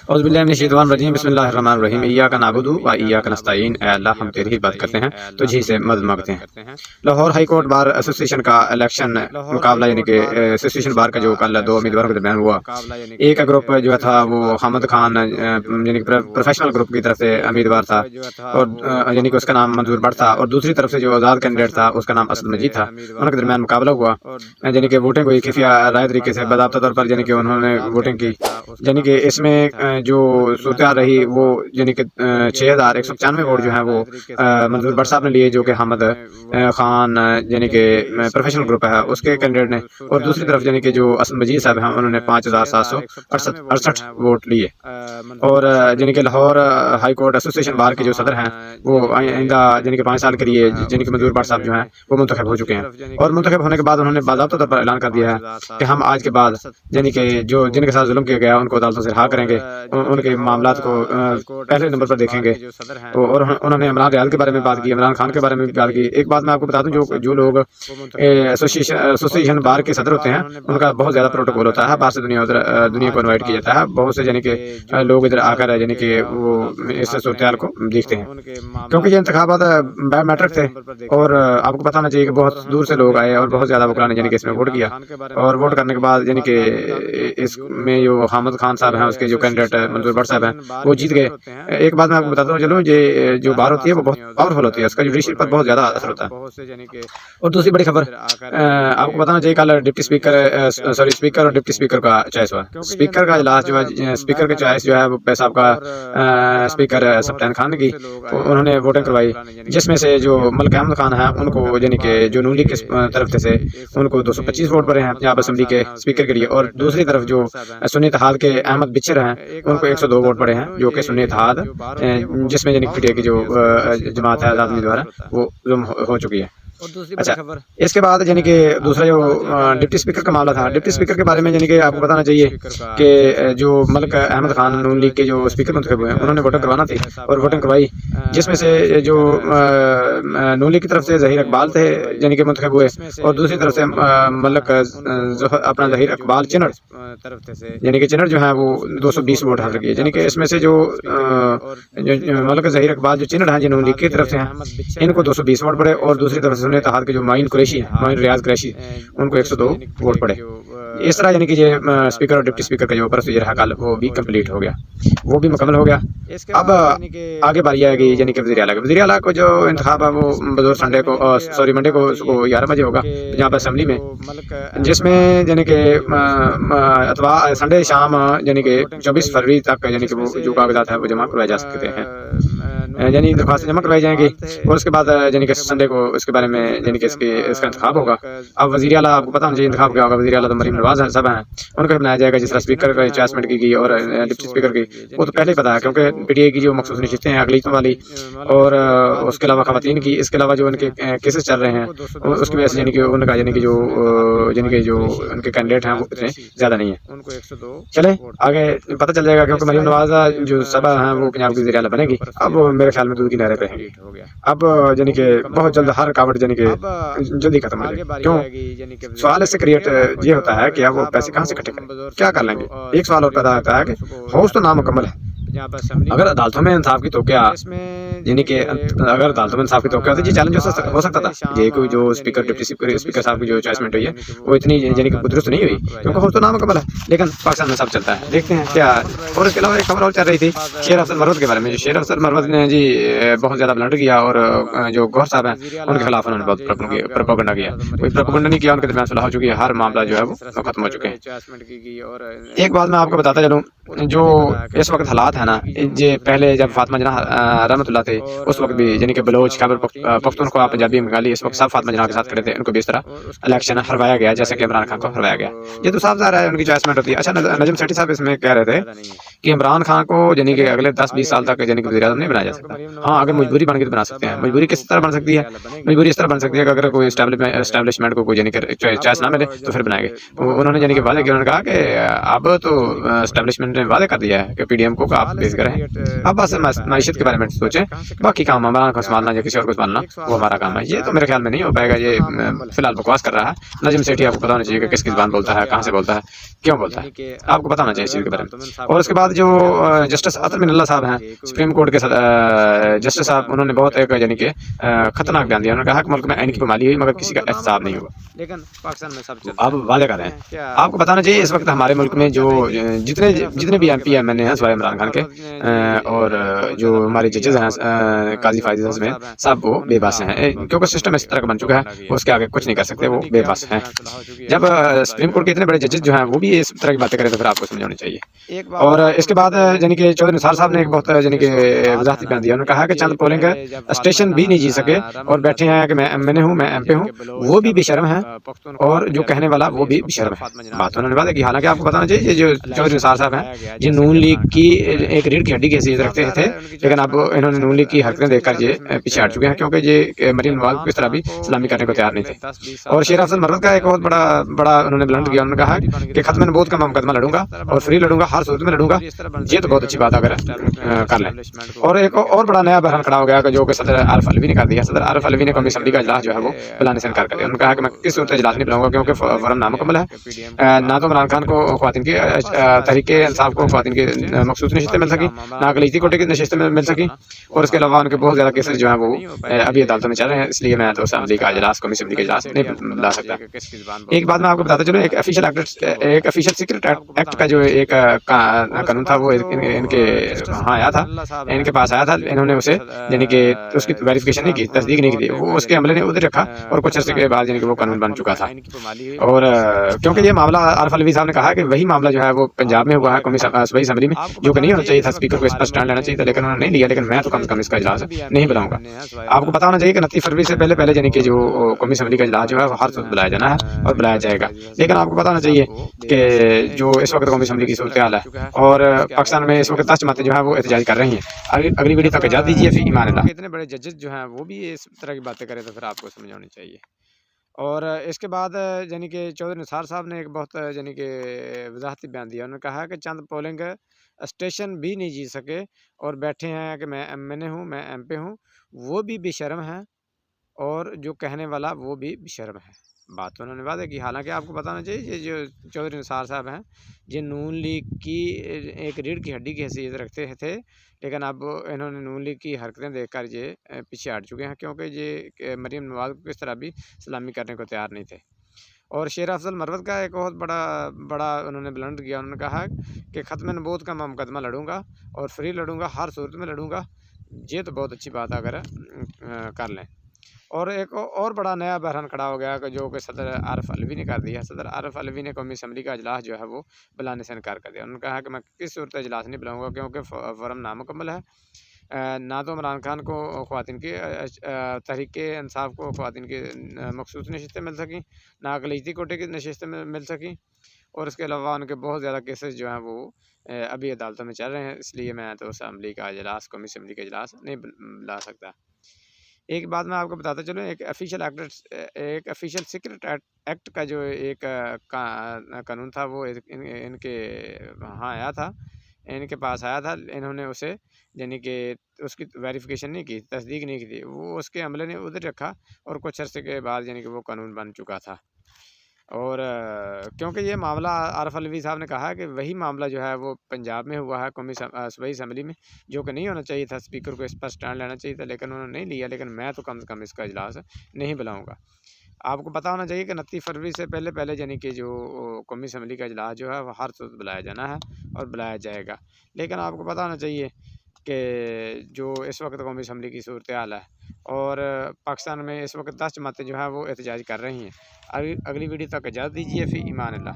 औज़ुबिल्लाहिमिनश्शैतानिर्रजीम बिस्मिल्लाहिर्रहमानिर्रहीम इय्याका नअबुदु व इय्याका नस्तईन। ऐ अल्लाह हम तेरी ही बात करते हैं, तुझी से मदद मांगते हैं। Lahore high court bar association का इलेक्शन मुकाबला यानी कि एसोसिएशन बार का जो कल दो उम्मीदवारों के दरमियान हुआ, एक का ग्रुप जो था वो हामिद खान यानी कि प्रोफेशनल ग्रुप की तरफ से उम्मीदवार था और यानी कि उसका नाम मंजूर बट था, और दूसरी तरफ से जो आज़ाद कैंडिडेट था उसका नाम असद मजीद था। उनके दरमियान मुकाबला हुआ, यानी कि वोटिंग हुई खुफिया राय तरीके से बाज़ाब्ता तौर पर, यानी कि उन्होंने वोटिंग की। यानी कि इसमें जो सूरत रही वो यानी कि 6195 वोट जो है वो मंजूर भट्ट साहब ने लिए, जो कि हामिद खान यानी कि प्रोफेशनल ग्रुप है उसके कैंडिडेट ने, और दूसरी तरफ यानी कि जो असद मजीद साहब हैं उन्होंने 5768 वोट लिए। और यानी कि लाहौर हाई कोर्ट एसोसिएशन बार के जो सदर हैं वो आइंदा यानी कि 5 साल के लिए यानी कि मंजूर भट्ट साहब जो हैं वो मुंतखब हो चुके हैं, और मुंतखब होने के बाद उन्होंने बाज़ाब्ता तौर पर ऐलान कर दिया है कि हम आज के बाद यानी कि जो जिनके साथ जुल्म किया गया उनको अदालतों से रिहा करेंगे, उनके मामलात को पहले नंबर पर देखेंगे। और उन्होंने इमरान रियाद के बारे में बात की, इमरान खान के बारे में भी बात की। एक बात मैं आपको बता दूं, जो लोग एसोसिएशन बार के सदर होते हैं उनका बहुत ज़्यादा प्रोटोकॉल होता है, बाहर से दुनिया को इन्वाइट किया जाता है, बहुत से यानी कि लोग इधर आकर यानी कि वो इस सूरत को देखते हैं, क्योंकि ये इंतखाबात बायोमेट्रिक थे। और आपको पता होना चाहिए कि बहुत दूर से लोग आए और बहुत ज़्यादा वकला ने यानी कि इसमें वोट किया, और वोट करने के बाद यानी कि इसमें जो हामिद खान साहब हैं उसके जो कैंडिडेट मंजूर भट्ट साहब हैं वो जीत गए। एक बात मैं आपको बताता हूँ, चलो ये जो बार होती है वो बहुत पावरफुल होती है, उसका जुडिशरी पर बहुत ज़्यादा असर होता है। और दूसरी बड़ी खबर आपको बताना चाहिए, कल डिप्टी स्पीकर और डिप्टी स्पीकर का चॉइस हुआ। स्पीकर का इजलास जो है, स्पीकर की चॉइस जो है वो पैसा का स्पीकर सप्तान खान की उन्होंने वोटिंग करवाई, जिसमें से जो मलिक अहमद खान है उनको यानी कि जो नून लीग की तरफ से उनको 225 वोट पड़े हैं पंजाब असम्बली के स्पीकर के लिए, और दूसरी तरफ जो सुन्नी इत्तेहाद के अहमद बिचर हैं उनको 102 वोट पड़े हैं, जो कि सुन्नी इत्तेहाद जिसमें यानी पीटीआई की जो जमात है आज़ाद उम्मीदवार है वो हो चुकी है। अच्छा, इसके बाद यानी कि दूसरा जो डिप्टी स्पीकर का मामला था, डिप्टी स्पीकर के बारे में यानी कि आपको बताना चाहिए कि जो मलिक अहमद खान नून लीग के जो स्पीकर मुंतखब हुए हैं उन्होंने वोटिंग करवाना थी और वोटिंग करवाई, जिसमें से जो नून लीग की तरफ से ज़हीर इकबाल थे यानी कि मुंतखब हुए, और दूसरी तरफ से मलिक अपना ज़हीर इकबाल चिनड़ यानी कि चिनड़ जो है वो 220 वोट हासिल किए। यानी कि इसमें से जो मलिक ज़हीर इकबाल जो चिनड़ हैं जो नून लीग की तरफ से हैं इनको 220 वोट पड़े, और दूसरी तरफ से सुन्नी इत्तेहाद के जो माइन कुरैशी हैं, माइन रियाज कुरैशी, उनको 102 वोट पड़े। इस तरह यानी कि ये स्पीकर और डिप्टी स्पीकर का जो प्रोसीजर है कल वो भी कंप्लीट हो गया, वो भी मुकम्मल हो गया। अब आगे बारी आएगी यानी कि वज़ीर आला की। वज़ीर आला को जो इंतखाब है वो बज़ौर संडे को मंडे को सुबह 11 बजे होगा यहाँ पर असम्बली में, जिसमें यानी कि अथवा संडे शाम यानी कि 24 फरवरी तक यानी कि वो जो कागजात हैं वो जमा करवाए जा सकते हैं, यानी दरख्वास्त जमा करवाई जाएंगी, और उसके बाद यानी कि संडे को इसके बारे में यानी कि इसका इंतखाब होगा। अब वज़ीर आला आपको पता होना चाहिए इंतखाब क्या होगा। वज़ीर आला तो मरीम नवाज साहब हैं, उनको बनाया जाएगा, जिस तरह स्पीकर का चॉइसमेंट की गई और डिप्टी स्पीकर की वो तो पहले ही पता है, क्योंकि पीटीआई की जो मखसूस नशिस्तें हैं अक़लियतों वाली और उसके अलावा ख़वातीन की, इसके अलावा जो उनके केसेस चल रहे हैं उसकी वजह से यानी कि उनका यानी कि जो उनके कैंडिडेट हैं वो इतने ज़्यादा नहीं है। चले आगे पता चल जाएगा, क्योंकि मरीम नवाज जो सभा हैं वो पंजाब की वज़ीर आला बनेगी। अब मेरे ख्याल में दूध की नहरें पे हैं, अब यानी कि बहुत जल्द हर रुकावट यानी कि जल्दी खत्म हो जाएगी। क्यों? सवाल इससे क्रिएट ये होता है कि अब वो पैसे कहाँ से इकट्ठे करें, क्या कर लेंगे। एक सवाल और पैदा होता है कि हौस तो नामुकम्मल है, अगर अदालतों में इंसाफ की तोक़या यानी कि अगर अदालतों में इंसाफ की तोक़या होती, ये चैलेंज हो सकता था। ये कोई जो स्पीकर डिप्टी स्पीकर साहब की जो चॉइसमेंट हुई है वो इतनी यानी कि दुरुस्त नहीं हुई, क्योंकि हौस तो नामुकम्मल है, लेकिन पाकिस्तान में सब चलता है, देखते हैं क्या। और इसके अलावा एक खबर और चल रही थी शेर अफसर मरवत के बारे में। जो शेर अफसर मरवत ने जी बहुत ज़्यादा ब्लंडर किया, और जो गौहर साहब हैं उनके खिलाफ उन्होंने बहुत प्रोपेगेंडा किया। कोई प्रोपेगेंडा नहीं किया, उनके दरमियान सुलह हो चुकी है, हर मामला जो है वो खत्म हो चुके हैं। एक बात मैं आपको बताता चलूँ, जो इस वक्त हालात है ना, ये पहले जब फातिमा जना रहमतुल्लाह थे उस वक्त भी यानी कि बलोच खैबर पख्तूनख्वा पंजाबी बंगाली इस वक्त सब फातिमा जना के साथ खड़े थे, उनको भी इस तरह इलेक्शन हरवाया गया जैसे कि इमरान खान को हरवाया गया। ये तो साफ ज़ाहिर है उनकी चॉइसमेंट होती है। अच्छा, नजम सेठी साहब इसमें कह रहे थे कि इमरान खान को यानी कि अगले 10-20 साल तक यानी कि वज़ीर आज़म नहीं बनाया जा सकता। हाँ, अगर मजबूरी बन गई तो बना सकते हैं। मजबूरी किस तरह बन सकती है? मजबूरी इस तरह बन सकती है कि अगर कोई एस्टेब्लिशमेंट को कोई यानी कि चॉइस ना मिले तो फिर बनाएंगे। उन्होंने यानी कि वादे किया, उन्होंने कहा कि अब तो एस्टेब्लिशमेंट ने वादे कर दिया है कि पीडीएम को आप पेश करें, अब बस माइशत के बारे में सोचें, बाकी काम इमरान को संभालना या किसी और को संभालना वो हमारा काम है। ये तो मेरे ख्याल में नहीं हो पाएगा, ये फिलहाल बकवास कर रहा है। नजम सेठी आपको पता होना चाहिए कि किसकी ज़बान बोलता है, कहाँ से बोलता है, क्यों बोलता है, आपको पता होना चाहिए इस चीज़ के बारे में। और उसके बाद बाद जो जस्टिस अतर मिनल्ला साहब हैं, सुप्रीम कोर्ट के जस्टिस साहब, उन्होंने बहुत एक यानी कि खतरनाक बयान दिया। उन्होंने कहा कि मुल्क में आइन की पामाली हुई मगर किसी का एहतसाब नहीं हुआ, लेकिन पाकिस्तान में सब चलता है। आप वादे कर रहे हैं। आपको बताना चाहिए इस वक्त हमारे मुल्क में जो जितने जितने भी MP MNA हैं सिवाय इमरान खान के, और जो हमारे जजेस हैं काजी फायद समेत, सब वो बेबस हैं, क्योंकि सिस्टम इस तरह का बन चुका है, वो उसके आगे कुछ नहीं कर सकते, वो बेबस हैं। जब सुप्रीम कोर्ट के इतने बड़े जजेस जो हैं वो भी इस तरह की बातें करें तो फिर आपको समझानी चाहिए। और इसके बाद यानी कि चौधरी निसार साहब ने एक बहुत यानी कि वजाहती बयान दिया। उन्होंने कहा कि चंद पोलिंग स्टेशन भी नहीं जीत सके और बैठे हैं कि मैं MNA हूँ, मैं MP हूँ, वो भी बेशर्म है, और जो कहने वाला वो भी बेशर्म है। बात उन्होंने बात है कि हालांकि आपको बताना चाहिए जो चौधरी निसार साहब हैं, जो नून लीग की एक रीढ़ की हड्डी की हैसियत रखते थे, लेकिन अब इन्होंने नून लीग की हरकतें देखकर ये पीछे हट चुके हैं, क्योंकि ये मरीम नवाज को इस तरह भी सलामी करने को तैयार नहीं थे। और शेर अफजल मरवत का एक बहुत बड़ा उन्होंने बुलंद किया। उन्होंने कहा कि खत्म नबूवत का मुकदमा लड़ूंगा और फ्री लड़ूंगा, हर सूरत में लड़ूंगा। ये तो बहुत अच्छी बात अगर कर लें। और एक और बड़ा नया बहरान खड़ा हो गया कि जो कि सदर आरिफ अलवी ने कर दिया। सदर आरिफ अलवी ने कौमी असम्बली का इजलास जो है वो बुलाने से इनकार कर दिया। उन्होंने कहा कि मैं किस सूरत इजलास नहीं बुलाऊंगा, क्योंकि फॉर्म नामुकम्मल है। ना तो इमरान खान को ख्वातीन की तहरीके इंसाफ को ख्वातीन की मखसूस नशिस्तें मिल सकी, ना अकलीती कोटे की नशिस्तें मिल सकी, और इसके अलावा उनके बहुत ज़्यादा केसेस जो है वो अभी अदालतों में चल रहे हैं। इसलिए मैं तो असम्बली का इजलास, कौमी असम्बली का इजलास नहीं बुला सकता। एक बात मैं आपको बताता चलूँ, एक ऑफिशियल सीक्रेट एक्ट का जो एक कानून था वो इनके हाँ आया था, इनके पास आया था। इन्होंने उसे यानी कि उसकी वेरिफिकेशन नहीं की, तस्दीक नहीं की, वो उसके अमले ने उधर रखा और कुछ अर्से के बाद यानी कि वो कानून बन चुका था। और क्योंकि ये मामला आरिफ अलवी साहब ने कहा कि वही मामला जो है वो पंजाब में हुआ है कौमी सूबाई असम्बली में, जो कि नहीं होना चाहिए था, स्पीकर को इस पर स्टैंड लेना चाहिए था, लेकिन उन्होंने नहीं लिया। लेकिन मैं तो कम से कम इसका इजलास नहीं बुलाऊंगा। आपको पता होना चाहिए कि 29 फरवरी से पहले यानी कि जो कौमी असम्बली का इजलास जो है वो हर सूरत बुलाया जाना है और बुलाया जाएगा। लेकिन आपको पता होना चाहिए कि जो इस वक्त कौमी असम्बली की सूरत हाल है, और पाकिस्तान में इस वक्त 10 जमातें जो है वो एहतजाज कर रही हैं। अगली वीडियो तक इजाज़त दीजिए, फिर ईमान अल्लाह। इतने बड़े जजेस जो हैं वो भी इस तरह की बातें करें तो फिर आपको समझानी चाहिए। और इसके बाद यानी कि चौधरी निसार साहब ने एक बहुत यानी कि वजाहती बयान दिया। उन्होंने कहा कि चंद पोलिंग स्टेशन भी नहीं जीत सके और बैठे हैं कि मैं MNA हूँ, मैं MP हूँ, वो भी बेशर्म हैं, और जो कहने वाला वो भी बेशर्म है। बात तो उन्होंने वादा की। हालांकि आपको बताना चाहिए ये जो चौधरी निसार साहब हैं, ये नून लीग की एक रीढ़ की हड्डी की हैसियत रखते थे, लेकिन अब इन्होंने नून लीग की हरकतें देखकर ये पीछे हट चुके हैं, क्योंकि ये मरीम नवाज को किस तरह भी सलामी करने को तैयार नहीं थे। और शेर अफजल मरवत का एक बहुत बड़ा उन्होंने बुलंद किया। उन्होंने कहा कि ख़त्म नबूवत का मुकदमा लड़ूंगा और फ्री लड़ूंगा, हर सूरत में लड़ूंगा। ये तो बहुत अच्छी बात अगर कर लें। और एक और बड़ा नया बहरान खड़ा हो गया कि जो कि सदर आरिफ अलवी ने कर दिया। सदर आरिफ अलवी ने कौमी असम्बली का इजलास जो है वो बुलाने से इनकार कर दिया। उन्होंने कहा कि मैं किस सूरत इजलास नहीं बुलाऊंगा, क्योंकि फॉर्म नामुकम्मल है। ना तो इमरान खान को ख्वातीन की तहरीके इंसाफ को ख्वातीन की मखसूस नशिस्तें मिल सकी, ना अकलीती कोटे की नशिस्तें मिल सकी, और इसके अलावा उनके बहुत ज़्यादा केसेस जो हैं वो अभी अदालतों में चल रहे हैं। इसलिए मैं तो असम्बली का इजलास, कौमी असम्बली का इजलास नहीं बुला सकता। एक बात मैं आपको बताता चलूँ, एक ऑफिशियल सीक्रेट एक्ट का जो एक कानून था वो इनके हाँ आया था, इनके पास आया था। इन्होंने उसे यानी कि उसकी वेरिफिकेशन नहीं की, तस्दीक नहीं की थी, वो उसके अमले ने उधर रखा और कुछ अर्से के बाद यानी कि वो कानून बन चुका था। और क्योंकि ये मामला आरिफ अलवी साहब ने कहा कि वही मामला जो है वो पंजाब में हुआ है कौमी सूबाई असम्बली में, जो कि नहीं होना चाहिए था, स्पीकर को इस पर स्टैंड लेना चाहिए था, लेकिन उन्होंने नहीं लिया। लेकिन मैं तो कम से कम इसका इजलास नहीं बुलाऊंगा। आपको पता होना चाहिए कि 29 फरवरी से पहले यानी कि जो कौमी असम्बली का इजलास जो है वो हर सूरत बुलाया जाना है और बुलाया जाएगा। लेकिन आपको पता होना चाहिए कि जो इस वक्त कौमी असम्बली की सूरत हाल है, और पाकिस्तान में इस वक्त 10 जमातें जो हैं वो एहतजाज कर रही हैं। अगली वीडियो तक इजाज़त दीजिए, फिर ईमान अल्लाह।